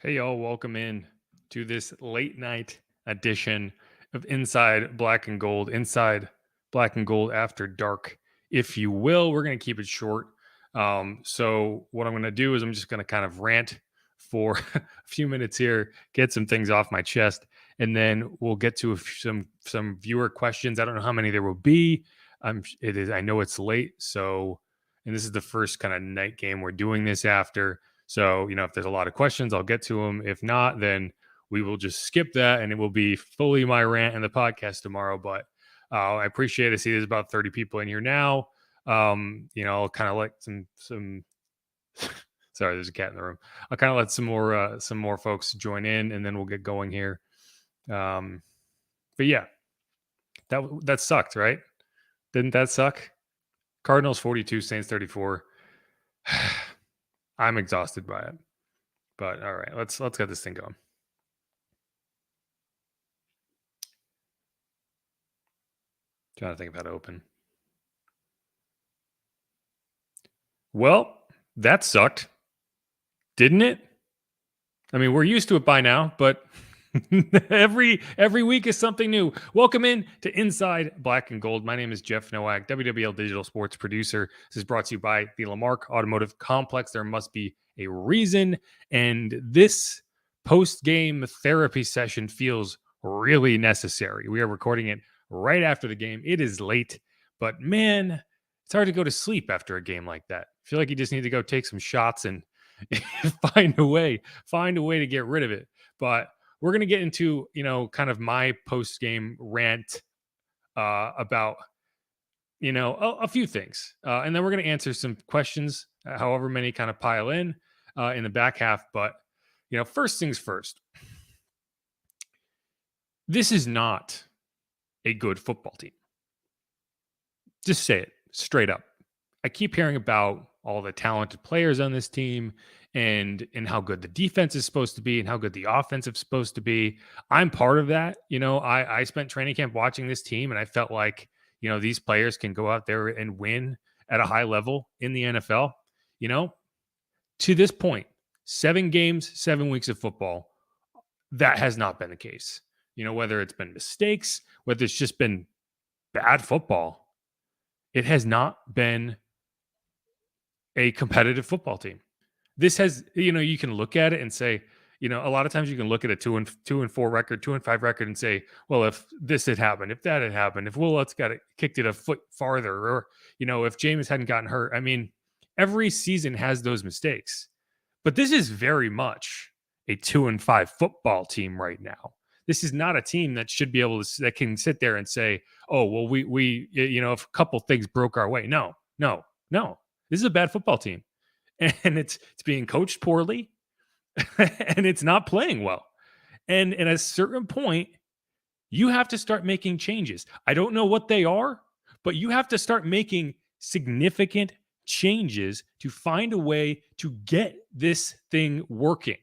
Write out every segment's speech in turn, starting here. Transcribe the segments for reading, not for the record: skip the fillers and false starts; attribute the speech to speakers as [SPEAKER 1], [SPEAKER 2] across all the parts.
[SPEAKER 1] Hey, y'all, welcome in to this late night edition of Inside Black and Gold, Inside Black and Gold After Dark, if you will. We're going to keep it short. So, what I'm going to do is I'm just going to kind of rant for a few minutes here, get some things off my chest, and then we'll get to some viewer questions. I don't know how many there will be. I know it's late, and this is the first kind of night game we're doing this after. So, if there's a lot of questions, I'll get to them. If not, then we will just skip that and it will be fully my rant in the podcast tomorrow. But I appreciate it. I see there's about 30 people in here now. I'll kind of let some sorry, there's a cat in the room. I'll kind of let some more folks join in and then we'll get going here. But yeah, that sucked, right? Didn't that suck? Cardinals 42, Saints 34. I'm exhausted by it. But all right, let's get this thing going. Trying to think of how to open. Well, that sucked, didn't it? I mean, we're used to it by now, but every week is something new. Welcome in to Inside Black and Gold. My name is Jeff Nowak, WWL Digital Sports Producer. This is brought to you by the Lamarck Automotive Complex. There must be a reason, and this post-game therapy session feels really necessary. We are recording it right after the game. It is late, but man, it's hard to go to sleep after a game like that. I feel like you just need to go take some shots and find a way to get rid of it. But we're going to get into, kind of my post-game rant about, a few things. And then we're going to answer some questions, however many kind of pile in the back half. But, first things first. This is not a good football team. Just say it straight up. I keep hearing about all the talented players on this team and how good the defense is supposed to be and how good the offense is supposed to be. I'm part of that. I spent training camp watching this team and I felt like, these players can go out there and win at a high level in the NFL. To this point, 7 games, 7 weeks of football, that has not been the case. Whether it's been mistakes, whether it's just been bad football, it has not been a competitive football team. This has, you can look at it and say, a lot of times you can look at a 2-4 record, 2-5 record and say, well, if this had happened, if that had happened, if Willet's kicked it a foot farther, or, if Jameis hadn't gotten hurt. I mean, every season has those mistakes, but this is very much a 2-5 football team right now. This is not a team that should be able to, that can sit there and say, oh, well, we if a couple things broke our way. No. This is a bad football team, and it's being coached poorly, and it's not playing well. And at a certain point, you have to start making changes. I don't know what they are, but you have to start making significant changes to find a way to get this thing working.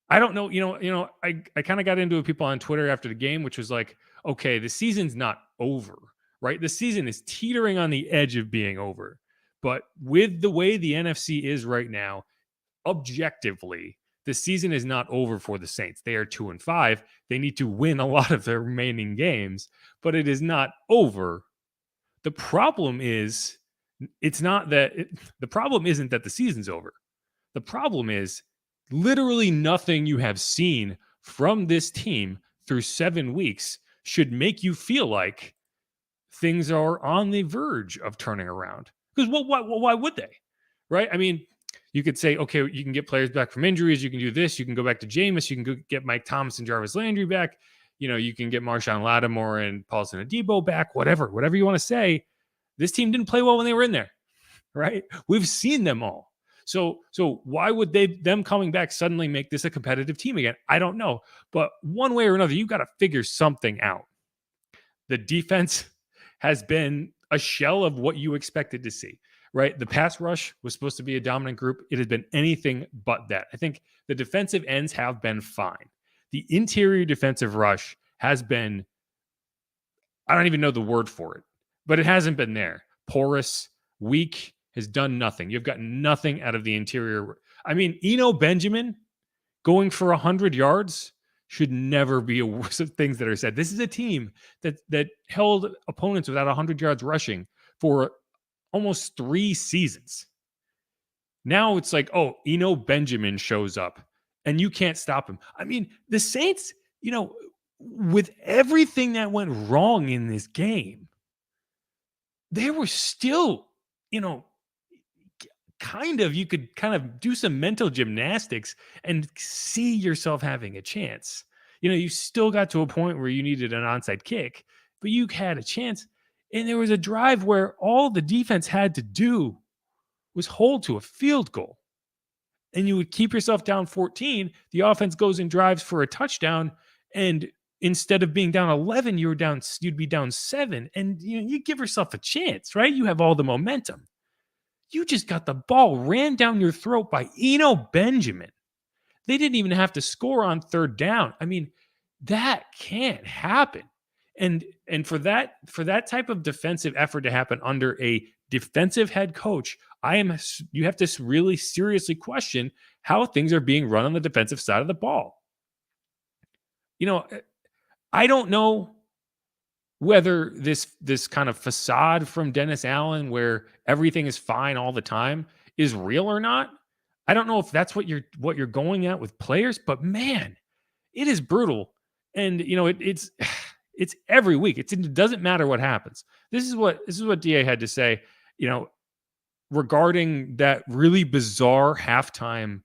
[SPEAKER 1] I don't know, I kind of got into it with people on Twitter after the game, which was like, okay, the season's not over, right? The season is teetering on the edge of being over. But with the way the NFC is right now, objectively, the season is not over for the Saints. They are 2-5. They need to win a lot of their remaining games, but it is not over. The problem is, the problem isn't that the season's over. The problem is literally nothing you have seen from this team through 7 weeks should make you feel like things are on the verge of turning around. Because why would they? Right? I mean, you could say, okay, you can get players back from injuries. You can do this. You can go back to Jameis. You can get Mike Thomas and Jarvis Landry back. You can get Marshawn Lattimore and Paulson Adebo back, whatever you want to say. This team didn't play well when they were in there, right? We've seen them all. So why would them coming back suddenly make this a competitive team again? I don't know. But one way or another, you got to figure something out. The defense has been a shell of what you expected to see, right? The pass rush was supposed to be a dominant group. It has been anything but that. I think the defensive ends have been fine. The interior defensive rush has been, I don't even know the word for it, but it hasn't been there. Porous, weak, has done nothing. You've got nothing out of the interior. I mean, Eno Benjamin going for 100 yards should never be a worst of things that are said. This is a team that held opponents without 100 yards rushing for almost 3 seasons. Now it's like, oh, Eno Benjamin shows up and you can't stop him. I mean, the Saints, with everything that went wrong in this game, they were still, you could kind of do some mental gymnastics and see yourself having a chance. You still got to a point where you needed an onside kick, but you had a chance. And there was a drive where all the defense had to do was hold to a field goal. And you would keep yourself down 14. The offense goes and drives for a touchdown. And instead of being down 11, you'd be down 7. And you give yourself a chance, right? You have all the momentum. You just got the ball ran down your throat by Eno Benjamin. They didn't even have to score on third down. I mean, that can't happen. And for that type of defensive effort to happen under a defensive head coach, you have to really seriously question how things are being run on the defensive side of the ball. I don't know whether this kind of facade from Dennis Allen where everything is fine all the time is real or not. I don't know if that's what you're going at with players, but man, it is brutal. And it's every week. It doesn't matter what happens. This is what DA had to say, regarding that really bizarre halftime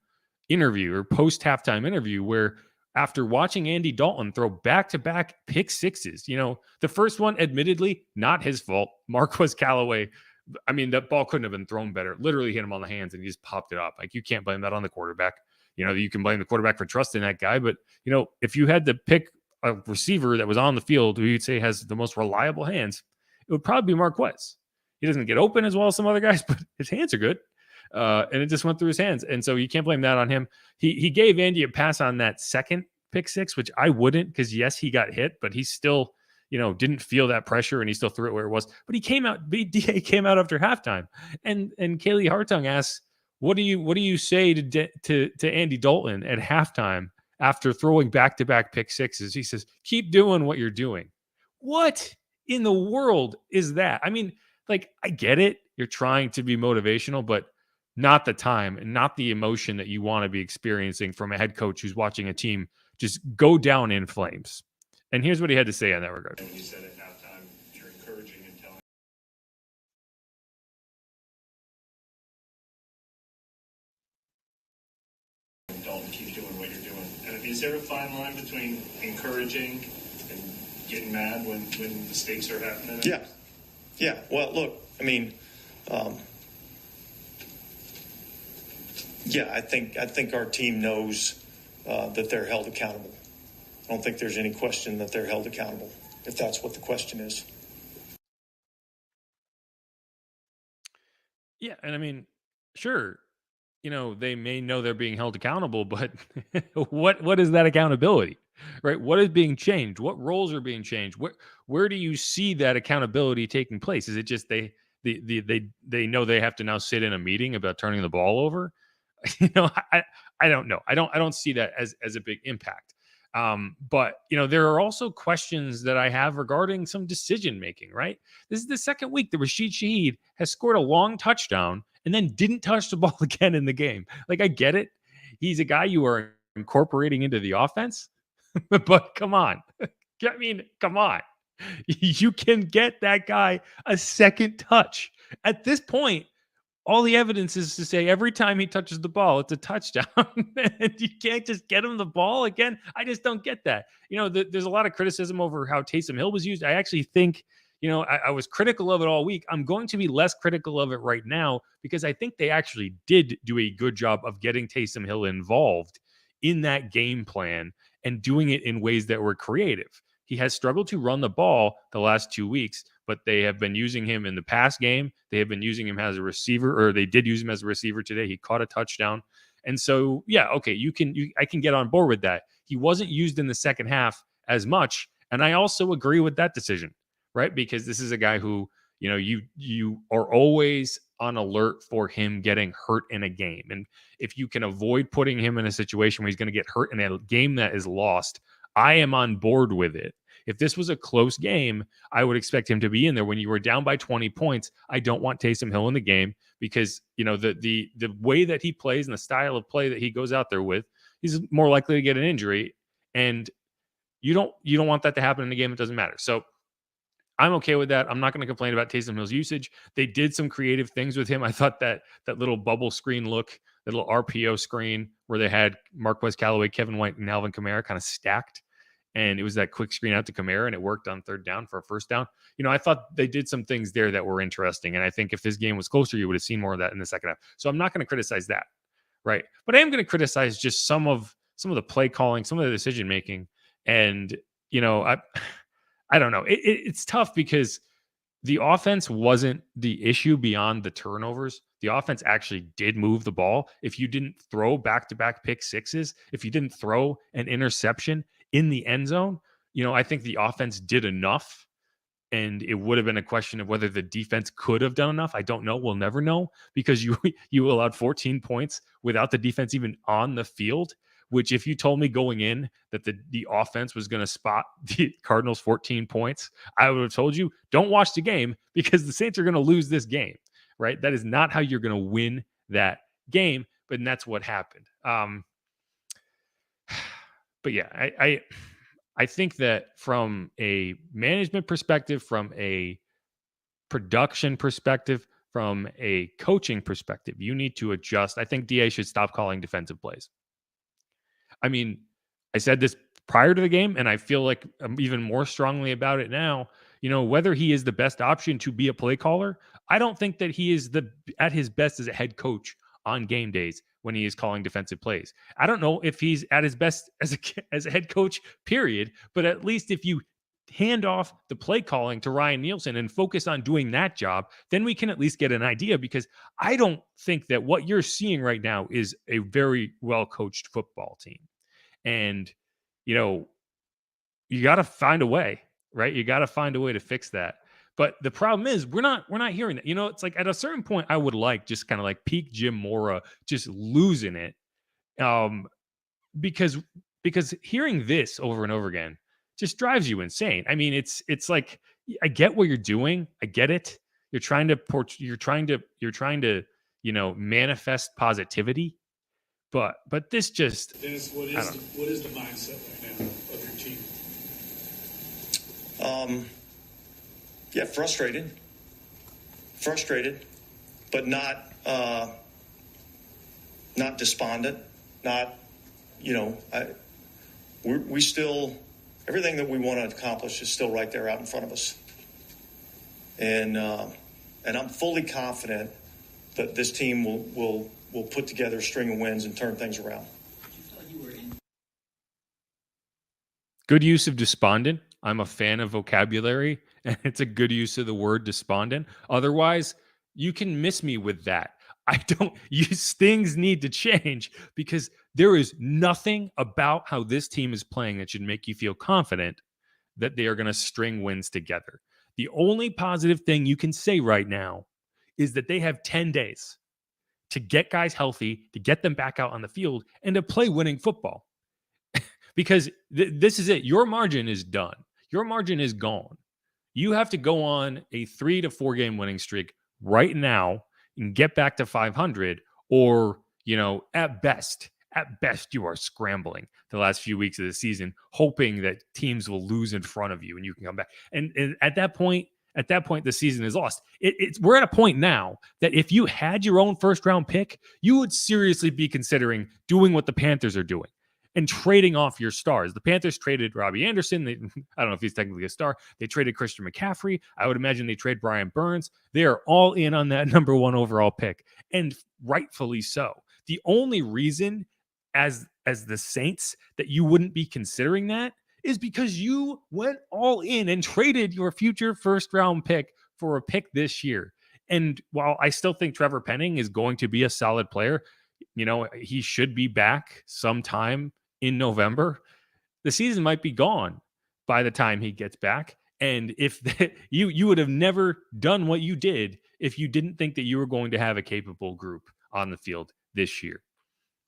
[SPEAKER 1] interview or post halftime interview where after watching Andy Dalton throw back-to-back pick sixes, the first one, admittedly, not his fault. Marquez Callaway, I mean, that ball couldn't have been thrown better. Literally hit him on the hands and he just popped it up. Like, you can't blame that on the quarterback. You can blame the quarterback for trusting that guy. But, if you had to pick a receiver that was on the field who you'd say has the most reliable hands, it would probably be Marquez. He doesn't get open as well as some other guys, but his hands are good. And it just went through his hands. And so you can't blame that on him. He gave Andy a pass on that second pick six, which I wouldn't, because yes, he got hit, but he still, didn't feel that pressure and he still threw it where it was. But DA came out after halftime and Kaylee Hartung asks, what do you say to Andy Dalton at halftime after throwing back-to-back pick sixes? He says, keep doing what you're doing. What in the world is that? I mean, like, I get it. You're trying to be motivational, but not the time and not the emotion that you want to be experiencing from a head coach who's watching a team just go down in flames. And here's what he had to say on that regard.
[SPEAKER 2] When you said at halftime, you're encouraging and telling Dalton, keep doing what you're doing. And is there a fine line between encouraging and getting mad when the stakes are happening?
[SPEAKER 3] Yeah. Well, look, I mean, I think our team knows that they're held accountable. I don't think there's any question that they're held accountable, if that's what the question is.
[SPEAKER 1] Yeah, and I mean, sure, they may know they're being held accountable, but what is that accountability? Right? What is being changed? What roles are being changed? Where do you see that accountability taking place? Is it just they know they have to now sit in a meeting about turning the ball over? I don't know. I don't see that as a big impact. But there are also questions that I have regarding some decision making, right? This is the second week that Rashid Shaheed has scored a long touchdown and then didn't touch the ball again in the game. Like, I get it. He's a guy you are incorporating into the offense, but come on. I mean, come on. You can get that guy a second touch. At this point, all the evidence is to say every time he touches the ball, it's a touchdown. And you can't just get him the ball again. I just don't get that. There's a lot of criticism over how Taysom Hill was used. I actually think, I was critical of it all week. I'm going to be less critical of it right now because I think they actually did do a good job of getting Taysom Hill involved in that game plan and doing it in ways that were creative. He has struggled to run the ball the last 2 weeks, but they have been using him in the pass game. They have been using him as a receiver, or they did use him as a receiver today. He caught a touchdown. And so, yeah, okay, I can get on board with that. He wasn't used in the second half as much. And I also agree with that decision, right? Because this is a guy who, you are always on alert for him getting hurt in a game. And if you can avoid putting him in a situation where he's going to get hurt in a game that is lost, I am on board with it. If this was a close game, I would expect him to be in there. When you were down by 20 points, I don't want Taysom Hill in the game because, the way that he plays and the style of play that he goes out there with, he's more likely to get an injury. And you don't want that to happen in a game. It doesn't matter. So I'm okay with that. I'm not going to complain about Taysom Hill's usage. They did some creative things with him. I thought that little bubble screen look, that little RPO screen where they had Marquez Callaway, Kevin White, and Alvin Kamara kind of stacked. And it was that quick screen out to Kamara, and it worked on third down for a first down. I thought they did some things there that were interesting. And I think if this game was closer, you would have seen more of that in the second half. So I'm not going to criticize that. Right. But I am going to criticize just some of the play calling, some of the decision making. And, I don't know. It's tough because the offense wasn't the issue beyond the turnovers. The offense actually did move the ball. If you didn't throw back-to-back pick sixes, if you didn't throw an interception in the end zone, I think the offense did enough. And it would have been a question of whether the defense could have done enough. I don't know. We'll never know because you allowed 14 points without the defense even on the field. Which if you told me going in that the offense was going to spot the Cardinals 14 points, I would have told you, don't watch the game because the Saints are going to lose this game, right? That is not how you're going to win that game, but that's what happened. But yeah, I think that from a management perspective, from a production perspective, from a coaching perspective, you need to adjust. I think DA should stop calling defensive plays. I mean, I said this prior to the game, and I feel like I'm even more strongly about it now. Whether he is the best option to be a play caller, I don't think that he is at his best as a head coach on game days when he is calling defensive plays. I don't know if he's at his best as a head coach, period. But at least if you hand off the play calling to Ryan Nielsen and focus on doing that job, then we can at least get an idea, because I don't think that what you're seeing right now is a very well-coached football team. And, you got to find a way, right? You got to find a way to fix that. But the problem is we're not hearing that. It's like at a certain point, I would like just kind of like peak Jim Mora just losing it. Because hearing this over and over again just drives you insane. I mean, it's like, I get what you're doing. I get it. You're trying to manifest positivity, but this just
[SPEAKER 2] what is the mindset right now of your team?
[SPEAKER 3] Yeah, frustrated, but not despondent. We still, everything that we want to accomplish is still right there out in front of us. And I'm fully confident that this team will put together a string of wins and turn things around.
[SPEAKER 1] Good use of despondent. I'm a fan of vocabulary, and it's a good use of the word despondent. Otherwise, you can miss me with that. Things need to change, because there is nothing about how this team is playing that should make you feel confident that they are going to string wins together. The only positive thing you can say right now is that they have 10 days to get guys healthy, to get them back out on the field, and to play winning football. Because this is it. Your margin is done. Your margin is gone. You have to go on a 3 to 4 game winning streak right now and get back to 500, or, at best, you are scrambling the last few weeks of the season, hoping that teams will lose in front of you and you can come back. And at that point, the season is lost. We're at a point now that if you had your own first round pick, you would seriously be considering doing what the Panthers are doing and trading off your stars. The Panthers traded Robbie Anderson. I don't know if he's technically a star. They traded Christian McCaffrey. I would imagine they trade Brian Burns. They are all in on that number 1 overall pick, and rightfully so. The only reason as the Saints that you wouldn't be considering that is because you went all in and traded your future first round pick for a pick this year. And while I still think Trevor Penning is going to be a solid player, he should be back sometime in November. The season might be gone by the time he gets back. And if you would have never done what you did if you didn't think that you were going to have a capable group on the field this year.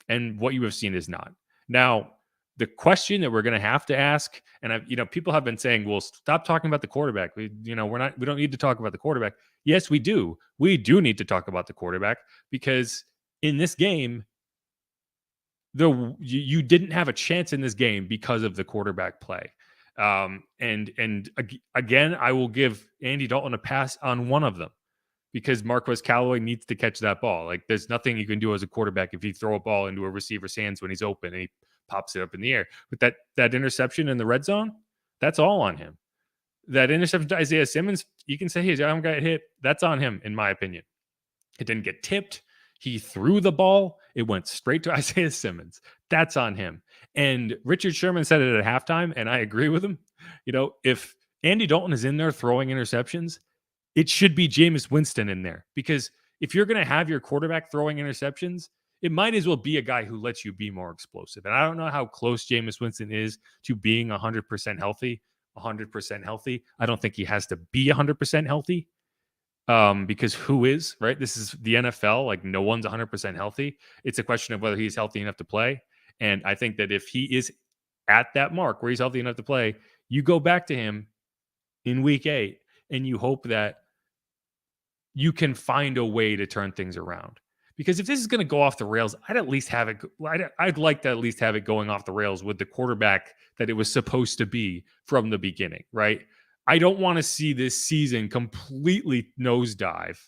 [SPEAKER 1] And what you have seen is not. Now, the question that we're going to ask, and people have been saying, "Well, stop talking about the quarterback. We don't need to talk about the quarterback." Yes, we do. We do need to talk about the quarterback because in this game, you didn't have a chance in this game because of the quarterback play. And again, I will give Andy Dalton a pass on one of them because Marquez Callaway needs to catch that ball. Like, there's nothing you can do as a quarterback if you throw a ball into a receiver's hands when he's open and he pops it up in the air. But that interception in the red zone, that's all on him. That interception to Isaiah Simmons, you can say his arm got hit. That's on him, in my opinion. It didn't get tipped. He threw the ball. It went straight to Isaiah Simmons. That's on him. And Richard Sherman said it at halftime, and I agree with him. If Andy Dalton is in there throwing interceptions, it should be Jameis Winston in there. Because if you're going to have your quarterback throwing interceptions, it might as well be a guy who lets you be more explosive. And I don't know how close Jameis Winston is to being 100% healthy. 100% healthy. I don't think he has to be 100% healthy. Because who is, right? This is the NFL. Like, no one's 100% healthy. It's a question of whether he's healthy enough to play. And I think that if he is at that mark where he's healthy enough to play, you go back to him in week 8 and you hope that you can find a way to turn things around. Because if this is going to go off the rails, I'd like to at least have it going off the rails with the quarterback that it was supposed to be from the beginning, right? I don't want to see this season completely nosedive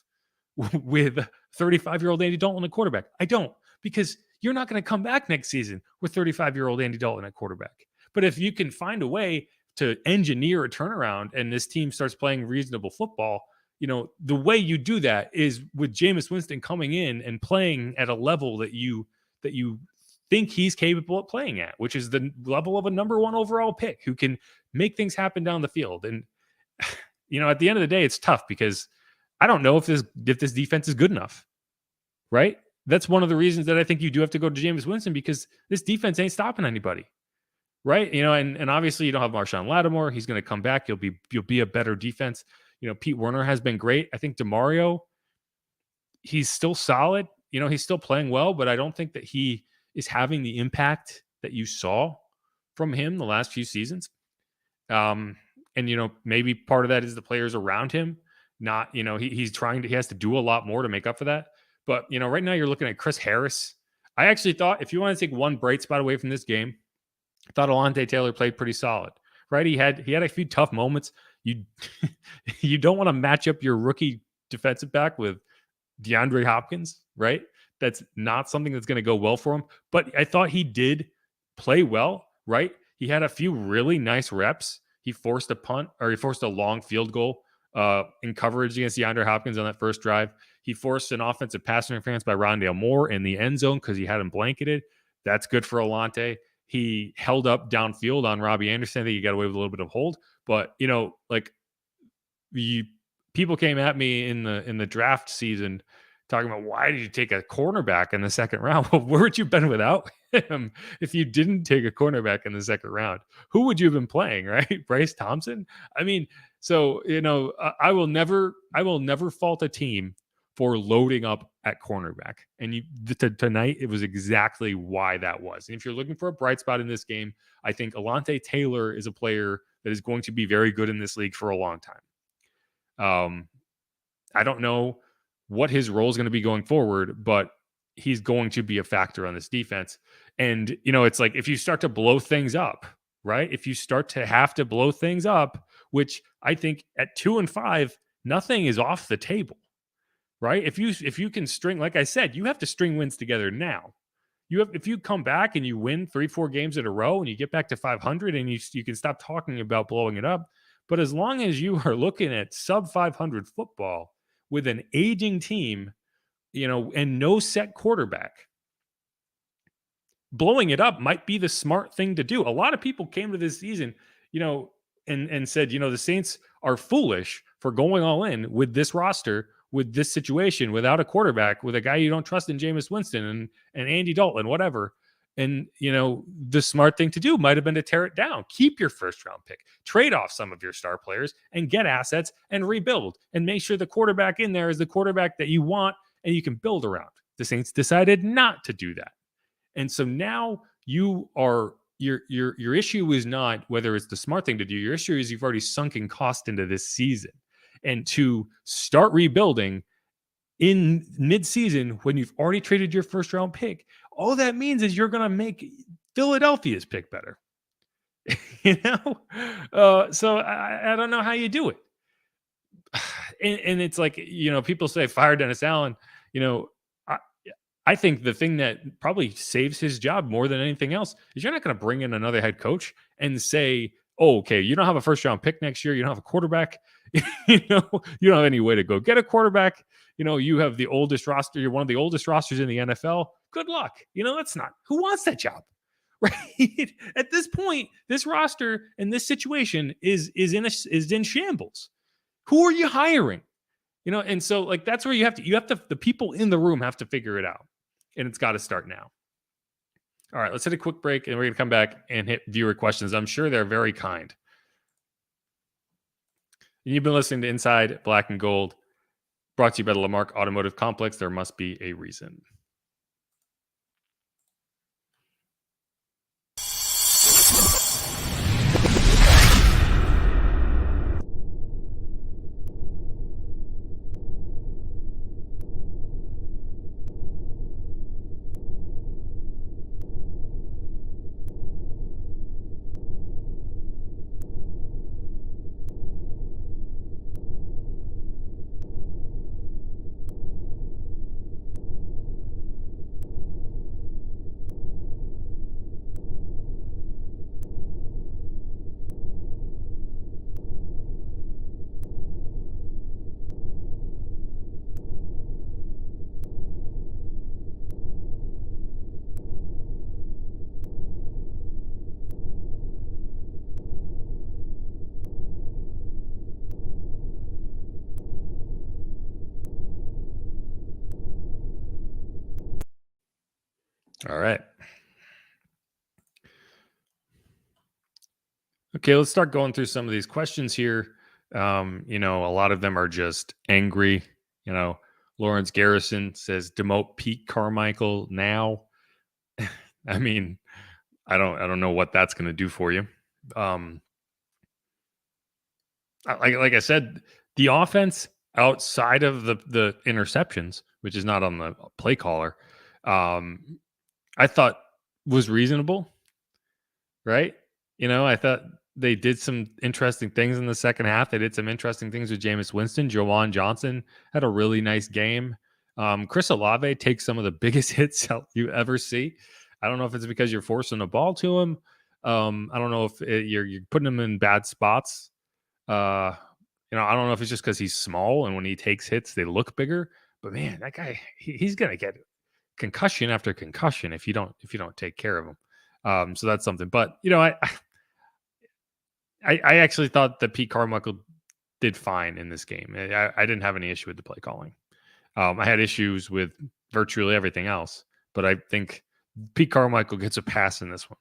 [SPEAKER 1] with 35-year-old Andy Dalton at quarterback. I don't, because you're not going to come back next season with 35-year-old Andy Dalton at quarterback. But if you can find a way to engineer a turnaround and this team starts playing reasonable football, the way you do that is with Jameis Winston coming in and playing at a level that you think he's capable of playing at, which is the level of a number 1 overall pick who can make things happen down the field. And, at the end of the day, it's tough because I don't know if this defense is good enough, right? That's one of the reasons that I think you do have to go to Jameis Winston, because this defense ain't stopping anybody, right? And obviously you don't have Marshawn Lattimore. He's going to come back. You'll be a better defense. Pete Werner has been great. I think DeMario, he's still solid. He's still playing well, but I don't think that he is having the impact that you saw from him the last few seasons. And maybe part of that is the players around him. Not, he has to do a lot more to make up for that. But, right now you're looking at Chris Harris. I actually thought, if you want to take one bright spot away from this game, I thought Alontae Taylor played pretty solid, right? He had a few tough moments. You don't want to match up your rookie defensive back with DeAndre Hopkins, right? That's not something that's going to go well for him. But I thought he did play well, right? He had a few really nice reps. He forced a punt, or he forced a long field goal in coverage against DeAndre Hopkins on that first drive. He forced an offensive pass interference by Rondale Moore in the end zone because he had him blanketed. That's good for Alontae. He held up downfield on Robbie Anderson. I think he got away with a little bit of hold. But, people came at me in the draft season talking about, why did you take a cornerback in the second round? Well, where would you been without him if you didn't take a cornerback in the second round? Who would you have been playing, right? Bryce Thompson? I mean, so, I will never fault a team for loading up at cornerback. And tonight, it was exactly why that was. And if you're looking for a bright spot in this game, I think Alontae Taylor is a player that is going to be very good in this league for a long time. I don't know what his role is going to be going forward, but he's going to be a factor on this defense. And, it's like, if you start to blow things up, right? If you start to have to blow things up, which I think at 2-5, nothing is off the table, right? If you can string, like I said, you have to string wins together now. If you come back and you win 3-4 games in a row and you get back to 500 and you can stop talking about blowing it up. But as long as you are looking at sub 500 football with an aging team, and no set quarterback, blowing it up might be the smart thing to do. A lot of people came to this season, and said, the Saints are foolish for going all in with this roster, with this situation, without a quarterback, with a guy you don't trust in Jameis Winston and Andy Dalton, whatever. And, the smart thing to do might have been to tear it down, keep your first round pick, trade off some of your star players and get assets and rebuild and make sure the quarterback in there is the quarterback that you want and you can build around. The Saints decided not to do that. And so now your issue is not whether it's the smart thing to do. Your issue is you've already sunk in cost into this season. And to start rebuilding in mid-season when you've already traded your first round pick, all that means is you're going to make Philadelphia's pick better. So I don't know how you do it. And it's like, people say fire Dennis Allen. I, I think the thing that probably saves his job more than anything else is you're not going to bring in another head coach and say, oh, okay, you don't have a first round pick next year. You don't have a quarterback. You don't have any way to go get a quarterback. You have the oldest roster. You're one of the oldest rosters in the NFL. Good luck. That's not who wants that job, right? At this point, this roster and this situation is in shambles. Who are you hiring? And so like that's where you have to the people in the room have to figure it out, and it's got to start now. All right, let's hit a quick break, and we're going to come back and hit viewer questions. I'm sure they're very kind. You've been listening to Inside Black and Gold, brought to you by the Lamarck Automotive Complex. There must be a reason. All right. Okay, let's start going through some of these questions here. A lot of them are just angry. Lawrence Garrison says, demote Pete Carmichael now. I mean, I don't know what that's going to do for you. Like I said, the offense outside of the interceptions, which is not on the play caller, I thought was reasonable, right? I thought they did some interesting things in the second half. They did some interesting things with Jameis Winston. Jawan Johnson had a really nice game. Chris Olave takes some of the biggest hits you ever see. I don't know if it's because you're forcing the ball to him. I don't know if you're putting him in bad spots. I don't know if it's just because he's small and when he takes hits, they look bigger. But man, that guy, he's gonna get concussion after concussion if you don't take care of him. So that's something. But I actually thought that Pete Carmichael did fine in this game. I didn't have any issue with the play calling. I had issues with virtually everything else, but I think Pete Carmichael gets a pass in this one.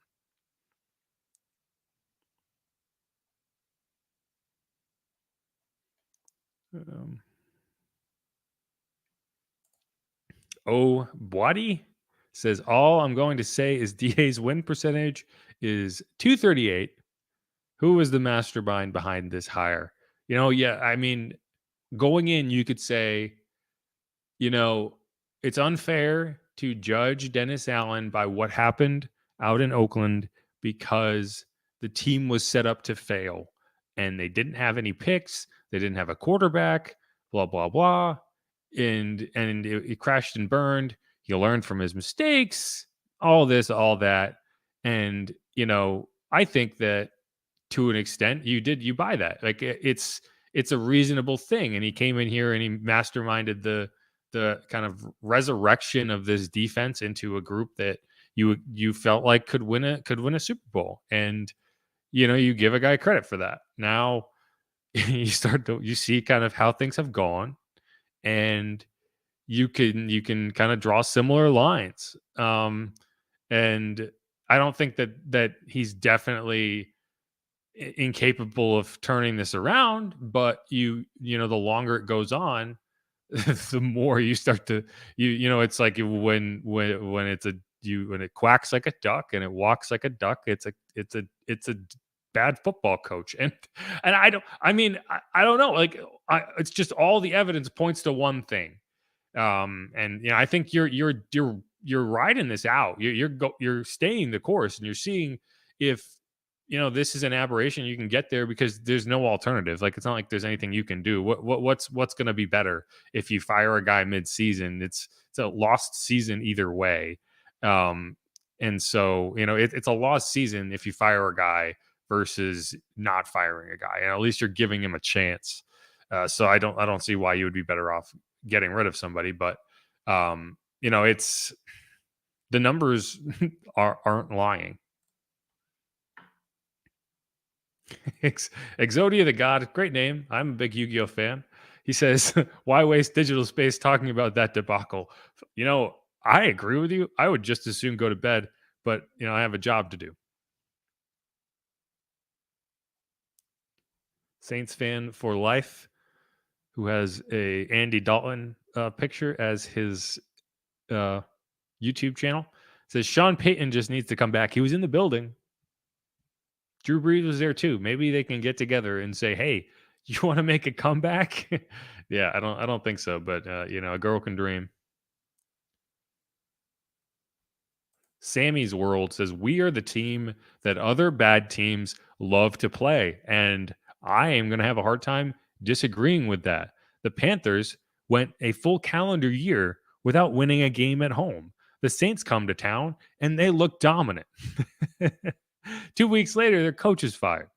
[SPEAKER 1] Boadi says, all I'm going to say is DA's win percentage is 238. Who was the mastermind behind this hire? Yeah, I mean, going in, you could say, it's unfair to judge Dennis Allen by what happened out in Oakland because the team was set up to fail and they didn't have any picks. They didn't have a quarterback, blah, blah, blah. And it crashed and burned. He learned from his mistakes, all this, all that. And, I think that to an extent you buy that. Like it's a reasonable thing. And he came in here and he masterminded the kind of resurrection of this defense into a group that you felt like could win a Super Bowl. And, you give a guy credit for that. Now you see kind of how things have gone. And you can kind of draw similar lines. And And I don't think that he's definitely incapable of turning this around, but the longer it goes on, the more you start to it's like when it's a you when it quacks like a duck and it walks like a duck, it's a bad football coach. And I don't know, like, it's just all the evidence points to one thing. And I think you're riding this out. You're staying the course, and you're seeing if this is an aberration. You can get there because there's no alternative. Like, it's not like there's anything you can do. What's going to be better if you fire a guy mid-season? It's a lost season either way. And so it's a lost season if you fire a guy versus not firing a guy, and at least you're giving him a chance. So I don't see why you would be better off getting rid of somebody. But it's the numbers aren't lying. Exodia the God, great name. I'm a big Yu-Gi-Oh fan. He says, "Why waste digital space talking about that debacle?" I agree with you. I would just as soon go to bed, but I have a job to do. Saints fan for life, who has a Andy Dalton picture as his YouTube channel, says Sean Payton just needs to come back. He was in the building. Drew Brees was there too. Maybe they can get together and say, "Hey, you want to make a comeback?" Yeah, I don't think so, but a girl can dream. Sammy's World says, "We are the team that other bad teams love to play." And I am going to have a hard time disagreeing with that. The Panthers went a full calendar year without winning a game at home. The Saints come to town and they look dominant. 2 weeks later, their coach is fired.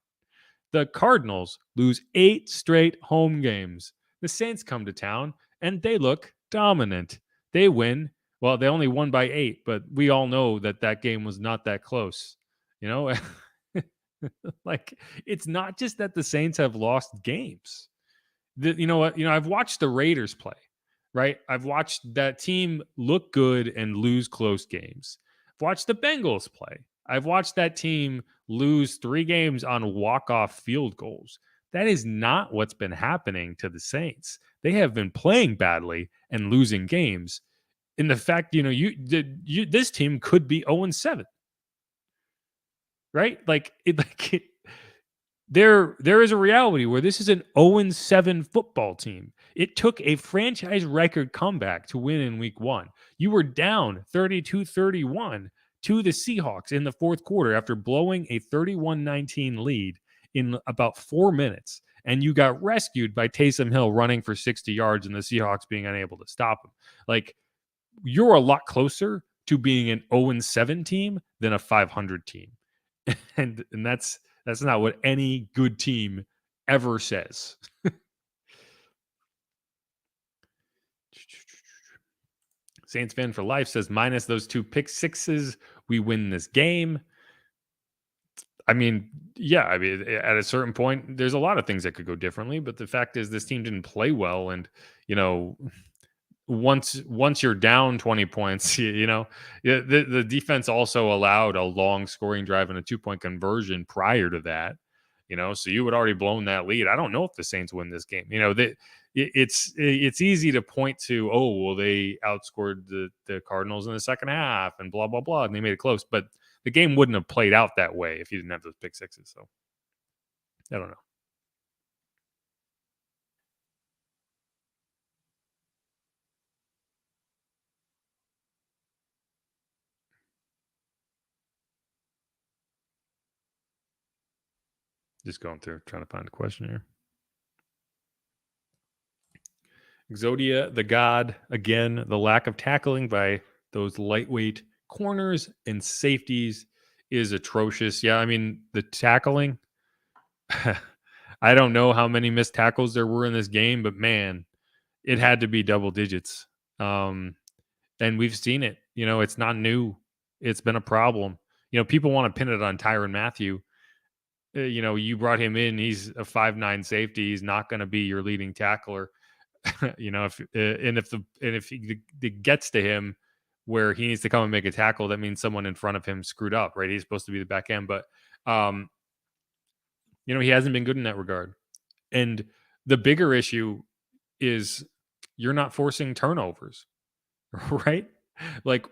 [SPEAKER 1] The Cardinals lose 8 straight home games. The Saints come to town and they look dominant. They win. Well, they only won by 8, but we all know that game was not that close. Like, it's not just that the Saints have lost games. You know what? I've watched the Raiders play, right? I've watched that team look good and lose close games. I've watched the Bengals play. I've watched that team lose 3 games on walk-off field goals. That is not what's been happening to the Saints. They have been playing badly and losing games. In the fact, this team could be 0-7, right? There is a reality where this is an 0-7 football team. It took a franchise record comeback to win in week 1. You were down 32-31 to the Seahawks in the fourth quarter after blowing a 31-19 lead in about 4 minutes. And you got rescued by Taysom Hill running for 60 yards and the Seahawks being unable to stop him. Like, you're a lot closer to being an 0-7 team than a 500 team. And that's not what any good team ever says. Saints fan for life says, minus those 2 pick sixes, we win this game. I mean, yeah, at a certain point, there's a lot of things that could go differently, but the fact is this team didn't play well. And, once you're down 20 points, the defense also allowed a long scoring drive and a 2-point conversion prior to that, so you had already blown that lead. I don't know if the Saints win this game. It's easy to point to, oh, well, they outscored the Cardinals in the second half and blah, blah, blah, and they made it close, but the game wouldn't have played out that way if you didn't have those pick sixes. So I don't know. Just going through, trying to find a question here. Exodia, the God, again, the lack of tackling by those lightweight corners and safeties is atrocious. Yeah, the tackling, I don't know how many missed tackles there were in this game, but man, it had to be double digits. And we've seen it. It's not new. It's been a problem. People want to pin it on Tyrann Mathieu. You brought him in. He's a 5'9" safety. He's not going to be your leading tackler. If it gets to him, where he needs to come and make a tackle, that means someone in front of him screwed up, right? He's supposed to be the back end, but he hasn't been good in that regard. And the bigger issue is you're not forcing turnovers, right? Like,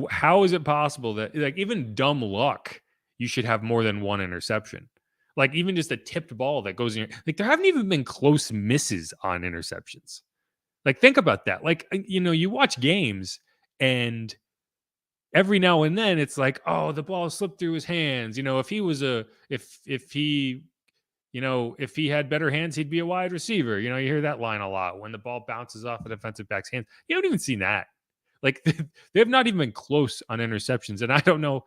[SPEAKER 1] how is it possible that, like, even dumb luck, you should have more than one interception? Like, even just a tipped ball that goes in, like, there haven't even been close misses on interceptions. Like, think about that. Like, you watch games and every now and then it's like, oh, the ball slipped through his hands. If he was if he had better hands, he'd be a wide receiver. You hear that line a lot when the ball bounces off a defensive back's hands. You haven't even seen that. Like, they have not even been close on interceptions. And I don't know,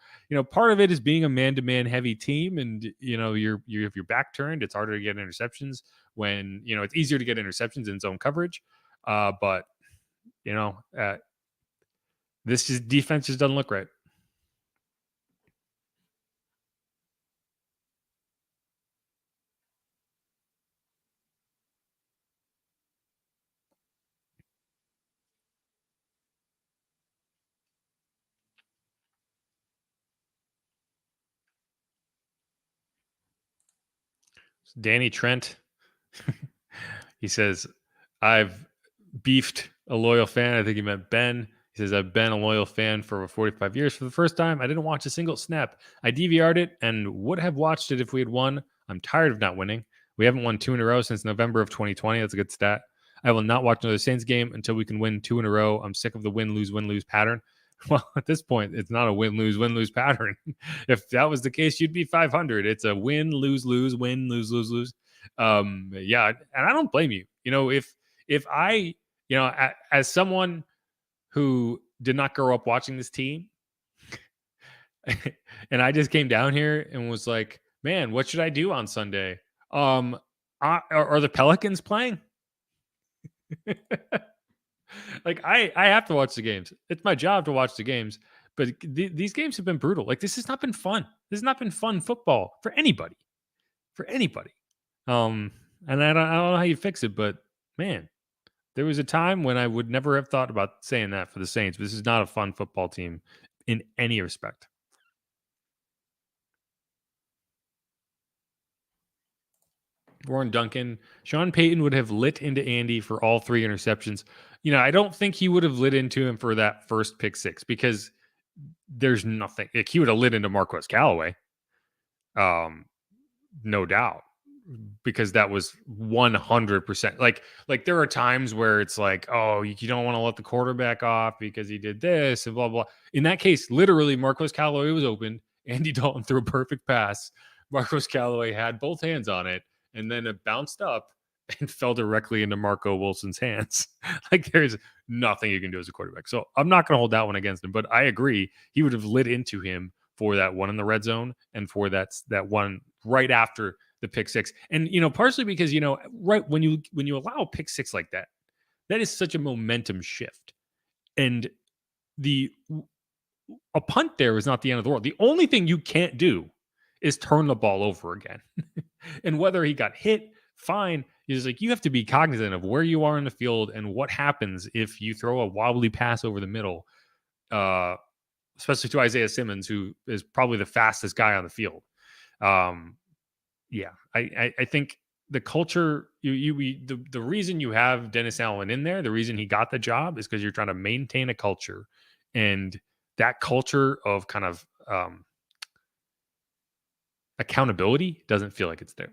[SPEAKER 1] part of it is being a man-to-man heavy team. And, you have your back turned. It's harder to get interceptions when, it's easier to get interceptions in zone coverage. But, defense just doesn't look right. Danny Trent, he says, I've beefed a loyal fan. I think he meant Ben. He says, I've been a loyal fan for over 45 years. For the first time, I didn't watch a single snap. I DVR'd it and would have watched it if we had won. I'm tired of not winning. We haven't won 2 in a row since November of 2020. That's a good stat. I will not watch another Saints game until we can win 2 in a row. I'm sick of the win-lose pattern. Well, at this point, it's not a win-lose pattern. If that was the case, you'd be 500. It's a win-lose-lose, win-lose-lose-lose. Yeah, and I don't blame you. If I, as someone who did not grow up watching this team, and I just came down here and was like, man, what should I do on Sunday? Are the Pelicans playing? Like, I have to watch the games. It's my job to watch the games, but these games have been brutal. Like, this has not been fun. This has not been fun football for anybody. And I don't know how you fix it, but man, there was a time when I would never have thought about saying that for the Saints. This is not a fun football team in any respect. Warren Duncan, Sean Payton would have lit into Andy for all 3 interceptions. I don't think he would have lit into him for that first pick 6 because there's nothing. Like, he would have lit into Marquez Callaway. No doubt. Because that was 100%. Like there are times where it's like, oh, you don't want to let the quarterback off because he did this and blah, blah. In that case, literally, Marquez Callaway was open. Andy Dalton threw a perfect pass. Marquez Callaway had both hands on it, and then it bounced up and fell directly into Marco Wilson's hands. Like, there's nothing you can do as a quarterback. So I'm not going to hold that one against him, but I agree. He would have lit into him for that one in the red zone and for that one right after the pick 6. And, partially because, right when you allow a pick 6 like that, that is such a momentum shift. And a punt there is not the end of the world. The only thing you can't do is turn the ball over again. And whether he got hit, fine. Is like, you have to be cognizant of where you are in the field and what happens if you throw a wobbly pass over the middle, especially to Isaiah Simmons, who is probably the fastest guy on the field. Yeah, I think the culture, the reason you have Dennis Allen in there, the reason he got the job is because you're trying to maintain a culture, and that culture of kind of accountability doesn't feel like it's there.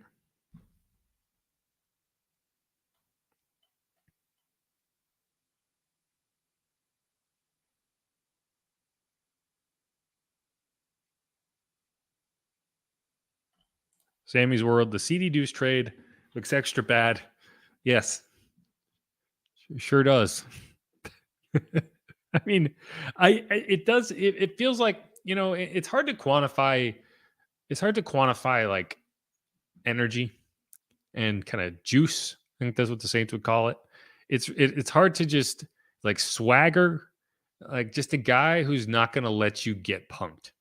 [SPEAKER 1] Sammy's World, the CD Deuce trade looks extra bad. Yes, sure does. I mean, it does. It feels like, it's hard to quantify. It's hard to quantify like energy and kind of juice. I think that's what the Saints would call it. It's hard to just like swagger, like just a guy who's not going to let you get punked.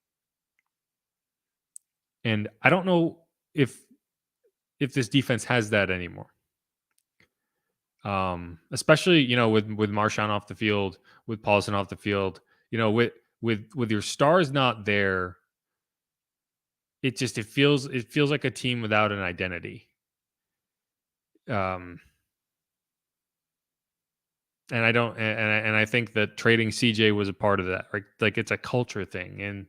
[SPEAKER 1] And I don't know if this defense has that anymore. Especially, with Marshawn off the field, with Paulson off the field, with your stars not there, it feels like a team without an identity. Um, and I don't, and I think that trading CJ was a part of that. Right? Like it's a culture thing, and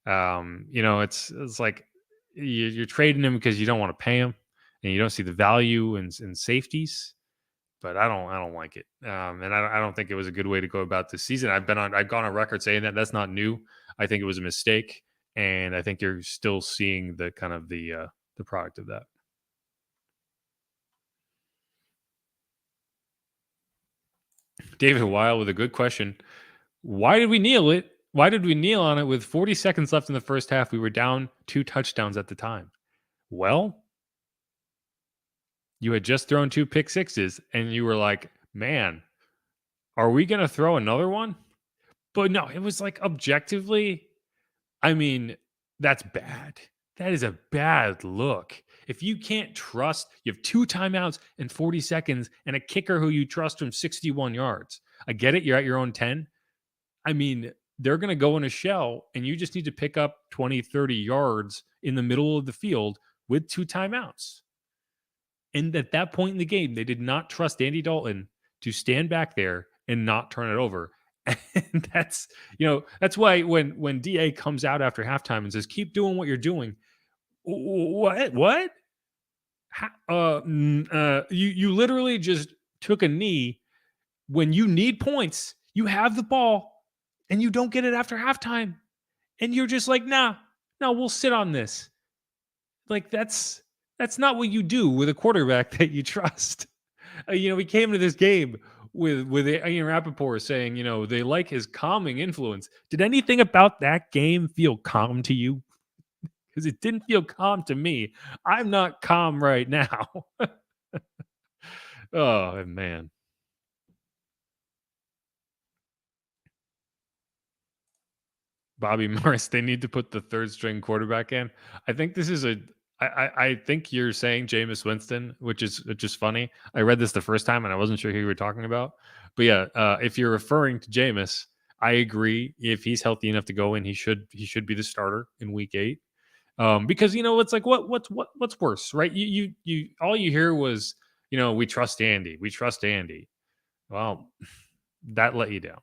[SPEAKER 1] it's like you're trading him because you don't want to pay him, and you don't see the value in safeties. But I don't like it, and I don't think it was a good way to go about this season. I've gone on record saying that that's not new. I think it was a mistake, and I think you're still seeing the kind of the product of that. David Weil with a good question. Why did we kneel it? Why did we kneel on it with 40 seconds left in the first half? We were down 2 touchdowns at the time. Well, you had just thrown 2 pick sixes, and you were like, man, are we going to throw another one? But no, it was like objectively, I mean, that's bad. That is a bad look. If you can't trust, you have 2 timeouts in 40 seconds and a kicker who you trust from 61 yards. I get it. You're at your own 10. I mean, they're going to go in a shell and you just need to pick up 20, 30 yards in the middle of the field with 2 timeouts. And at that point in the game, they did not trust Andy Dalton to stand back there and not turn it over. And that's why when DA comes out after halftime and says, keep doing what you're doing. What? You literally just took a knee when you need points. You have the ball and you don't get it after halftime. And you're just like, nah, we'll sit on this. Like that's not what you do with a quarterback that you trust. We came into this game with Ian Rappaport saying, they like his calming influence. Did anything about that game feel calm to you? Because it didn't feel calm to me. I'm not calm right now. Oh, man. Bobby Morris, they need to put the third string quarterback in. I think this is I think you're saying Jameis Winston, which is funny. I read this the first time and I wasn't sure who you were talking about. But yeah, if you're referring to Jameis, I agree. If he's healthy enough to go in, he should be the starter in week 8. Because it's like what's worse, right? You all you hear was, we trust Andy. We trust Andy. Well, that let you down.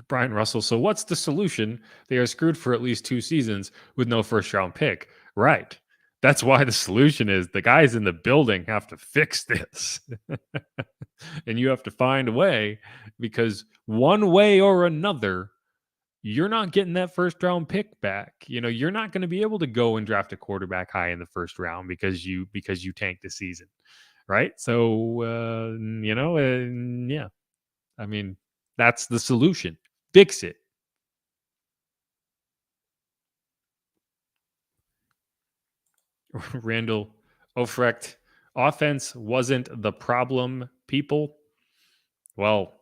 [SPEAKER 1] Brian Russell. So what's the solution? They are screwed for at least 2 seasons with no first round pick. Right. That's why the solution is the guys in the building have to fix this. And you have to find a way, because one way or another, you're not getting that first round pick back. You're not going to be able to go and draft a quarterback high in the first round because you tanked the season. Right. So, yeah, I mean, that's the solution. Fix it. Randall Ofrecht, offense wasn't the problem, people. Well,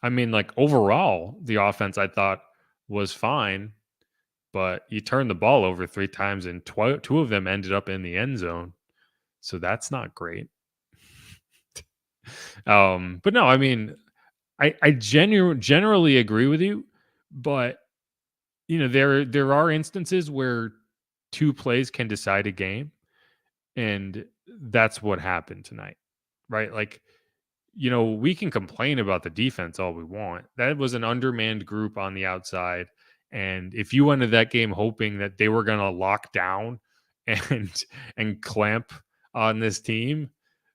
[SPEAKER 1] I mean, like overall, the offense I thought was fine, but you turned the ball over 3 times and 2 of them ended up in the end zone. So that's not great. But no, I mean, I generally agree with you, but there are instances where 2 plays can decide a game, and that's what happened tonight, right? Like, we can complain about the defense all we want. That was an undermanned group on the outside, and if you went to that game hoping that they were going to lock down and clamp on this team,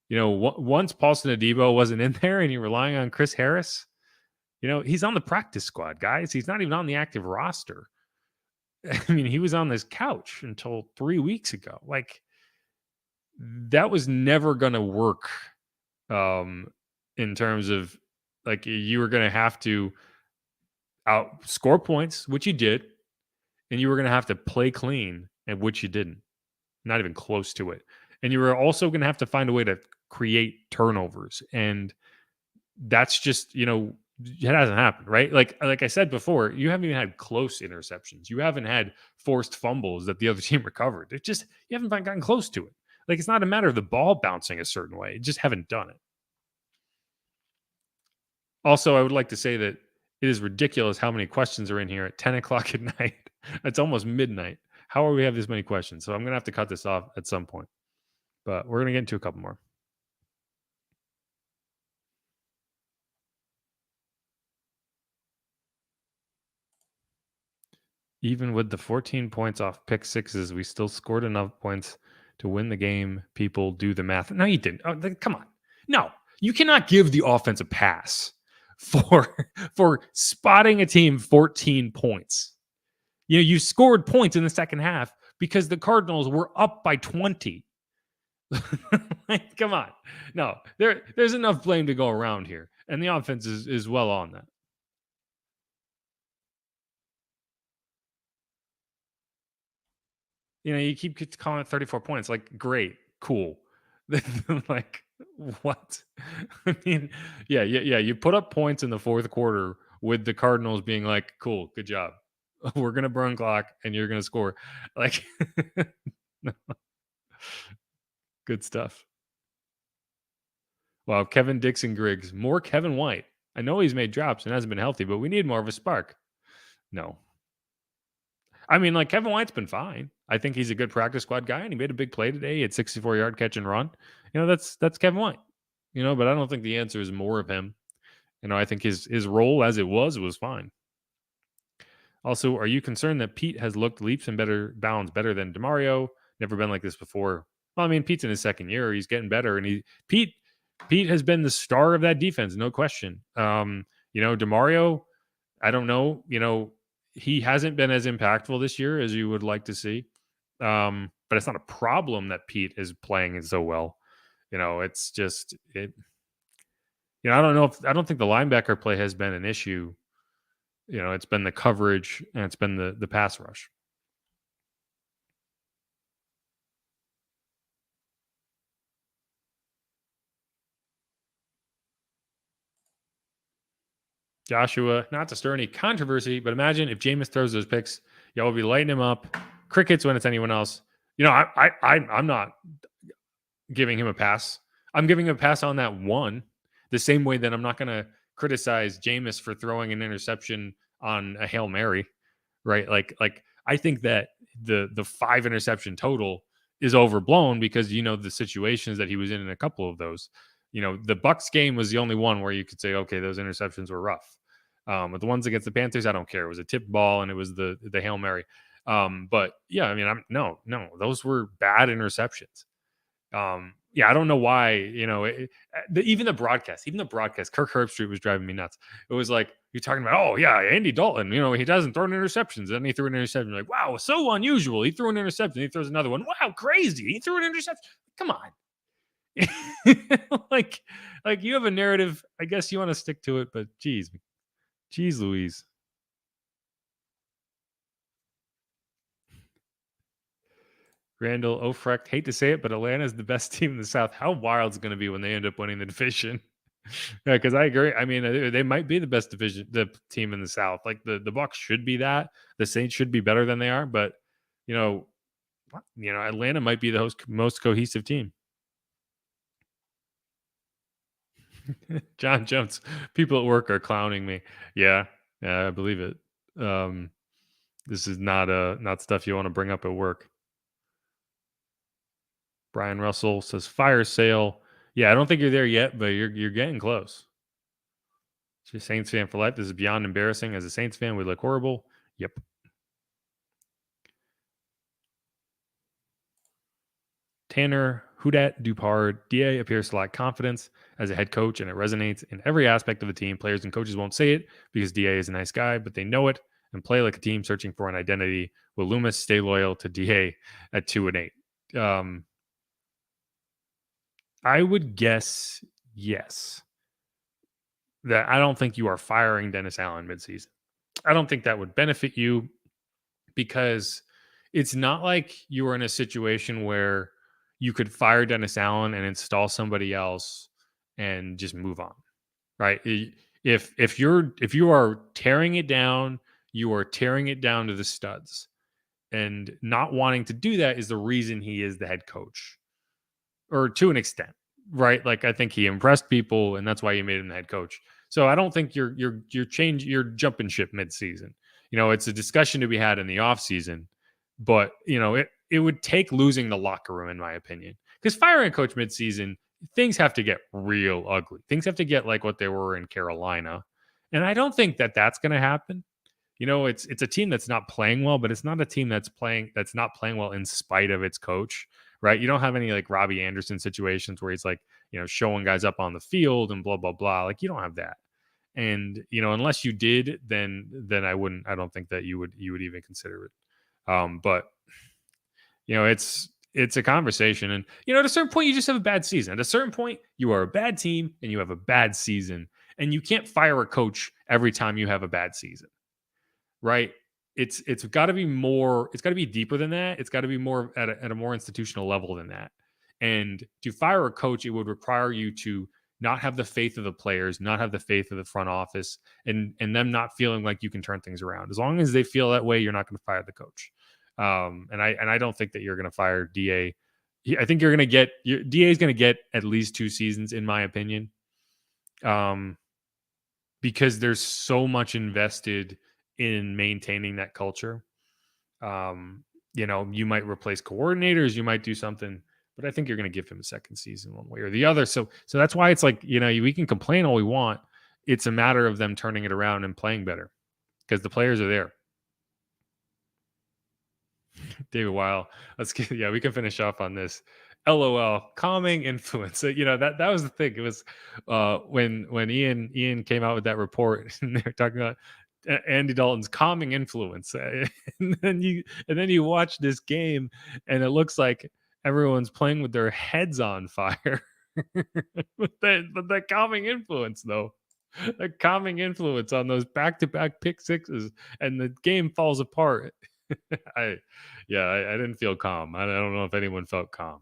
[SPEAKER 1] once Paulson Adebo wasn't in there and you're relying on Chris Harris, he's on the practice squad, guys. He's not even on the active roster. I mean, he was on this couch until 3 weeks ago. Like, that was never going to work in terms of, like, you were going to have to outscore points, which you did, and you were going to have to play clean, and which you didn't. Not even close to it. And you were also going to have to find a way to create turnovers. And that's just, it hasn't happened, right? Like I said before, you haven't even had close interceptions. You haven't had forced fumbles that the other team recovered. It's just, you haven't gotten close to it. Like, it's not a matter of the ball bouncing a certain way. You just haven't done it. Also, I would like to say that it is ridiculous how many questions are in here at 10 o'clock at night. It's almost midnight. How are we have this many questions? So I'm going to have to cut this off at some point. But we're going to get into a couple more. Even with the 14 points off pick sixes, we still scored enough points to win the game. People do the math. No, you didn't. Oh, come on. No, you cannot give the offense a pass for spotting a team 14 points. You know, you scored points in the second half because the Cardinals were up by 20. Like, come on. No, there's enough blame to go around here. And the offense is well on that. You know, you keep calling it 34 points. Like, great, cool. Like, what? I mean, yeah. You put up points in the fourth quarter with the Cardinals being like, cool, good job. We're gonna burn clock and you're gonna score. Like, good stuff. Wow, Kevin Dixon Griggs, more Kevin White. I know he's made drops and hasn't been healthy, but we need more of a spark. No. I mean, like, Kevin White's been fine. I think he's a good practice squad guy, and he made a big play today. He had 64-yard catch and run. You know, that's Kevin White. You know, but I don't think the answer is more of him. You know, I think his role as it was fine. Also, are you concerned that Pete has looked leaps and bounds better than DeMario? Never been like this before. Well, I mean, Pete's in his second year. He's getting better, and Pete has been the star of that defense, no question. You know, DeMario, I don't know. You know, he hasn't been as impactful this year as you would like to see. But it's not a problem that Pete is playing so well. You know, it's just it. You know, I don't think the linebacker play has been an issue. You know, it's been the coverage and it's been the pass rush. Joshua, not to stir any controversy, but imagine if Jameis throws those picks, y'all will be lighting him up. Crickets when it's anyone else. You know, I'm not giving him a pass. I'm giving him a pass on that one, the same way that I'm not going to criticize Jameis for throwing an interception on a Hail Mary, right? Like I think that the 5 interception total is overblown because, you know, the situations that he was in a couple of those. You know, the Bucks game was the only one where you could say, okay, those interceptions were rough. But the ones against the Panthers, I don't care. It was a tip ball and it was the Hail Mary. But yeah, I mean, no, those were bad interceptions. Yeah, I don't know why, you know, even the broadcast, Kirk Herbstreit was driving me nuts. It was like, you're talking about, oh yeah, Andy Dalton, you know, he doesn't throw interceptions. And he threw an interception. You're like, wow, so unusual. He threw an interception. He throws another one. Wow, crazy. He threw an interception. Come on. like you have a narrative. I guess you want to stick to it, but geez Louise. Randall Ofrecht, hate to say it, but Atlanta's the best team in the South. How wild is it going to be when they end up winning the division? Yeah, because I agree. I mean, they might be the best the team in the South. Like the Bucs should be that. The Saints should be better than they are, but you know, Atlanta might be the most cohesive team. John Jones, people at work are clowning me. Yeah, I believe it. This is not stuff you want to bring up at work. Brian Russell says fire sale. Yeah, I don't think you're there yet, but you're getting close. She's a Saints fan for life. This is beyond embarrassing. As a Saints fan, we look horrible. Yep. Tanner, Hudat Dupard, DA appears to lack confidence as a head coach, and it resonates in every aspect of the team. Players and coaches won't say it because DA is a nice guy, but they know it and play like a team searching for an identity. Will Loomis stay loyal to DA at 2-8? I would guess yes. That I don't think you are firing Dennis Allen midseason. I don't think that would benefit you because it's not like you were in a situation where you could fire Dennis Allen and install somebody else and just move on, right? If you are tearing it down, you are tearing it down to the studs, and not wanting to do that is the reason he is the head coach. or to an extent, right? Like I think he impressed people, and that's why you made him the head coach. So I don't think you're jumping ship midseason. It's a discussion to be had in the offseason, but it would take losing the locker room, in my opinion, because firing a coach midseason, things have to get real ugly. Things have to get like what they were in Carolina, and I don't think that that's going to happen. It's a team that's not playing well, but it's not a team that's not playing well in spite of its coach, right? You don't have any like Robbie Anderson situations where he's like, showing guys up on the field and blah blah blah. Like you don't have that. And unless you did, then I don't think that you would even consider it. But it's a conversation, and at a certain point you just have a bad season. At a certain point you are a bad team and you have a bad season, and you can't fire a coach every time you have a bad season, right? It's got to be more. It's got to be deeper than that. It's got to be more at a more institutional level than that. And to fire a coach, it would require you to not have the faith of the players, not have the faith of the front office, and them not feeling like you can turn things around. As long as they feel that way, you're not going to fire the coach. And I don't think that you're going to fire Da. I think you're going to get Da is going to get at least 2 seasons, in my opinion, because there's so much invested in maintaining that culture. You might replace coordinators, you might do something, but I think you're going to give him a second season one way or the other. So that's why it's like, we can complain all we want. It's a matter of them turning it around and playing better because the players are there. David Weil, we can finish off on this. LOL, calming influence. So, that was the thing. It was when Ian came out with that report and they were talking about Andy Dalton's calming influence, and then you watch this game and it looks like everyone's playing with their heads on fire. but that calming influence, though, the calming influence on those back-to-back pick sixes, and the game falls apart. I didn't feel calm. I don't know if anyone felt calm.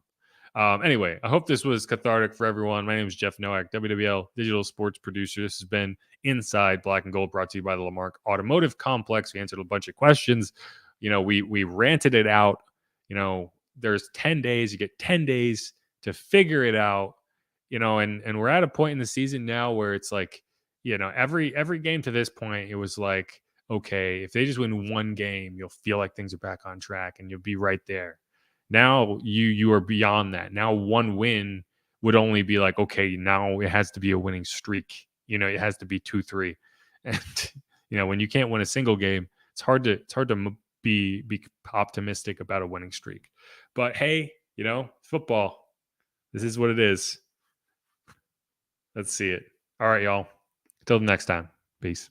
[SPEAKER 1] Anyway, I hope this was cathartic for everyone. My name is Jeff Nowak, WWL digital sports producer. This has been Inside Black and Gold, brought to you by the Lamarck Automotive Complex. We answered a bunch of questions. We ranted it out. There's 10 days. You get 10 days to figure it out. And we're at a point in the season now where it's like, every game to this point, it was like, okay, if they just win one game, you'll feel like things are back on track and you'll be right there. Now you are beyond that. Now one win would only be like, okay, now it has to be a winning streak. It has to be 2-3. And when you can't win a single game, it's hard to be optimistic about a winning streak. But hey, football, this is what it is. Let's see it. All right, y'all. Until the next time. Peace.